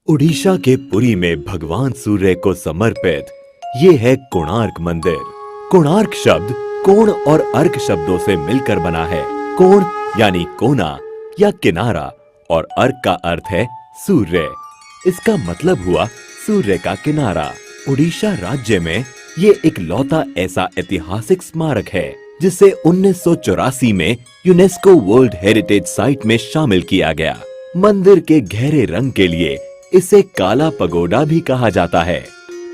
उड़ीसा के पुरी में भगवान सूर्य को समर्पित ये है कोणार्क मंदिर। कोणार्क शब्द कोण और अर्क शब्दों से मिलकर बना है। कोण यानी कोना या किनारा और अर्क का अर्थ है सूर्य। इसका मतलब हुआ सूर्य का किनारा। उड़ीसा राज्य में ये इकलौता ऐसा ऐतिहासिक स्मारक है जिसे 1984 में यूनेस्को वर्ल्ड हेरिटेज साइट में शामिल किया गया। मंदिर के गहरे रंग के लिए इसे काला पगोडा भी कहा जाता है।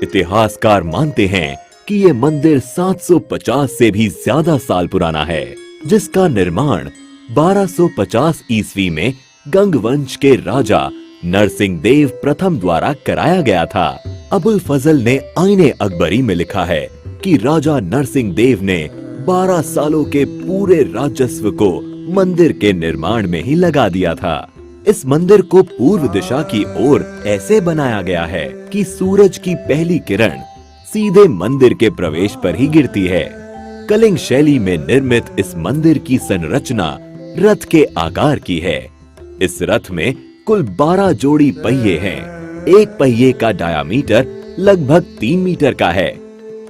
इतिहासकार मानते हैं कि ये मंदिर 750 से भी ज्यादा साल पुराना है, जिसका निर्माण 1250 ईस्वी में गंग वंश के राजा नरसिंह देव प्रथम द्वारा कराया गया था। अबुल फजल ने आईने अकबरी में लिखा है कि राजा नरसिंह देव ने 12 सालों के पूरे राजस्व को मंदिर के निर्माण में ही लगा दिया था। इस मंदिर को पूर्व दिशा की ओर ऐसे बनाया गया है कि सूरज की पहली किरण सीधे मंदिर के प्रवेश पर ही गिरती है। कलिंग शैली में निर्मित इस मंदिर की संरचना रथ के आकार की है। इस रथ में कुल 12 जोड़ी पहिए हैं। एक पहिए का डायामीटर लगभग 3 मीटर का है।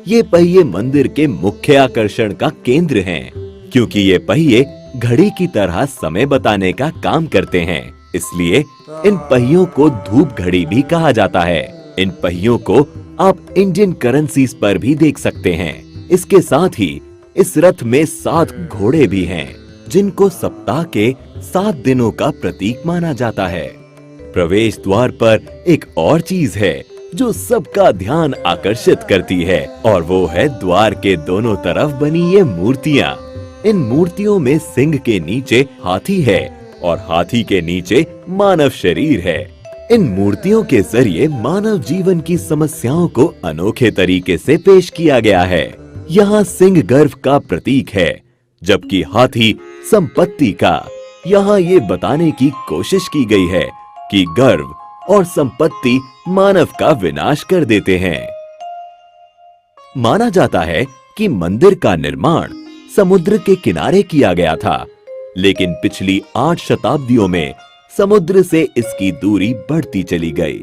ये पहिए मंदिर के मुख्य आकर्षण का केंद्र हैं, क्योंकि ये पहिए घड़ी की तरह समय बताने का काम करते हैं। इसलिए इन पहियों को धूप घड़ी भी कहा जाता है। इन पहियों को आप इंडियन करेंसीज पर भी देख सकते हैं। इसके साथ ही इस रथ में 7 घोड़े भी हैं, जिनको सप्ताह के 7 दिनों का प्रतीक माना जाता है। प्रवेश द्वार पर एक और चीज है जो सबका ध्यान आकर्षित करती है, और वो है द्वार के दोनों तरफ बनी ये मूर्तियाँ। इन मूर्तियों में सिंह के नीचे हाथी है और हाथी के नीचे मानव शरीर है। इन मूर्तियों के जरिए मानव जीवन की समस्याओं को अनोखे तरीके से पेश किया गया है। यहाँ सिंह गर्व का प्रतीक है, जबकि हाथी संपत्ति का। यहाँ ये बताने की कोशिश की गई है कि गर्व और संपत्ति मानव का विनाश कर देते हैं। माना जाता है कि मंदिर का निर्माण समुद्र के किनारे किया गया था, लेकिन पिछली 8 शताब्दियों में समुद्र से इसकी दूरी बढ़ती चली गई।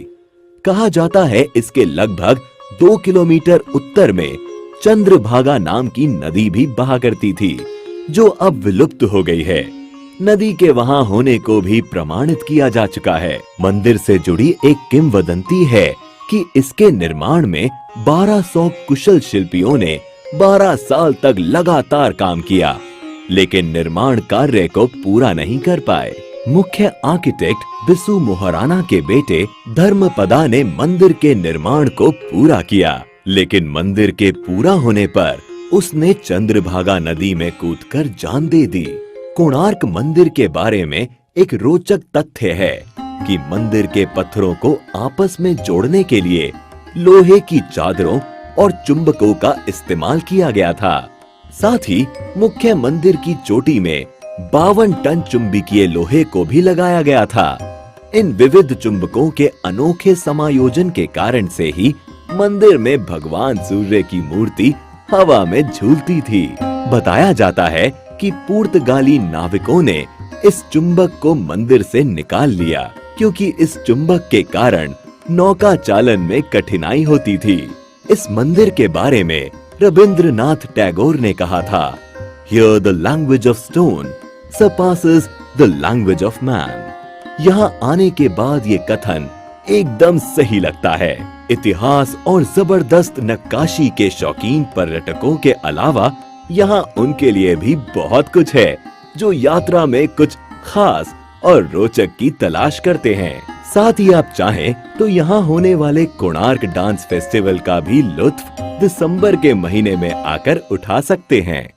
कहा जाता है इसके लगभग 2 किलोमीटर उत्तर में चंद्रभागा नाम की नदी भी बहा करती थी, जो अब विलुप्त हो गई है। नदी के वहां होने को भी प्रमाणित किया जा चुका है। मंदिर से जुड़ी एक किंवदंती है कि इसके निर्माण में 1200 कुशल शिल्पियों ने 12 साल तक लगातार काम किया, लेकिन निर्माण कार्य को पूरा नहीं कर पाए। मुख्य आर्किटेक्ट बिसु मोहराना के बेटे धर्मपदा ने मंदिर के निर्माण को पूरा किया, लेकिन मंदिर के पूरा होने पर उसने चंद्रभागा नदी में कूदकर जान दे दी। कोणार्क मंदिर के बारे में एक रोचक तथ्य है कि मंदिर के पत्थरों को आपस में जोड़ने के लिए लोहे की चादरों और चुंबकों का इस्तेमाल किया गया था। साथ ही मुख्य मंदिर की चोटी में 52 टन चुंबकीय लोहे को भी लगाया गया था। इन विविध चुंबकों के अनोखे समायोजन के कारण से ही मंदिर में भगवान सूर्य की मूर्ति हवा में झूलती थी। बताया जाता है कि पुर्तगाली नाविकों ने इस चुंबक को मंदिर से निकाल लिया, क्योंकि इस चुंबक के कारण नौका चालन में कठिनाई होती थी। इस मंदिर के बारे में रविंद्रनाथ टैगोर ने कहा था, Here the language of stone surpasses the language of man। यहाँ आने के बाद ये कथन एकदम सही लगता है। इतिहास और जबरदस्त नक्काशी के शौकीन पर्यटकों के अलावा यहाँ उनके लिए भी बहुत कुछ है, जो यात्रा में कुछ खास और रोचक की तलाश करते हैं। साथ ही आप चाहें तो यहाँ होने वाले कोणार्क डांस फेस्टिवल का भी लुत्फ दिसंबर के महीने में आकर उठा सकते हैं।